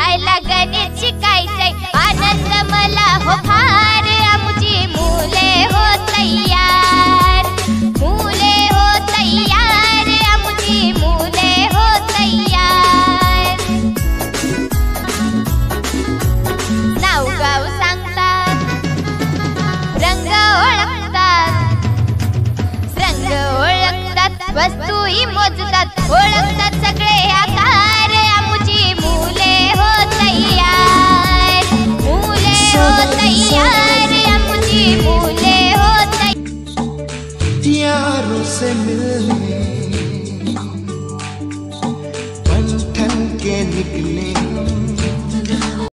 लिहायला गणित शिकायचंय, आनंद मला हो फार, आमुची मुले हो तयार, मुले हो तयार, आमुची मुले हो तयार. नाव गाव सांगतात, रंग ओळखतात, रंग ओळखतात, वस्तूही मोजतात, ओळखतात सगळे आकार, आमुची मुले हो तयार, मुले हो तयार, आमुची मुले हो तयार. यारों से मिल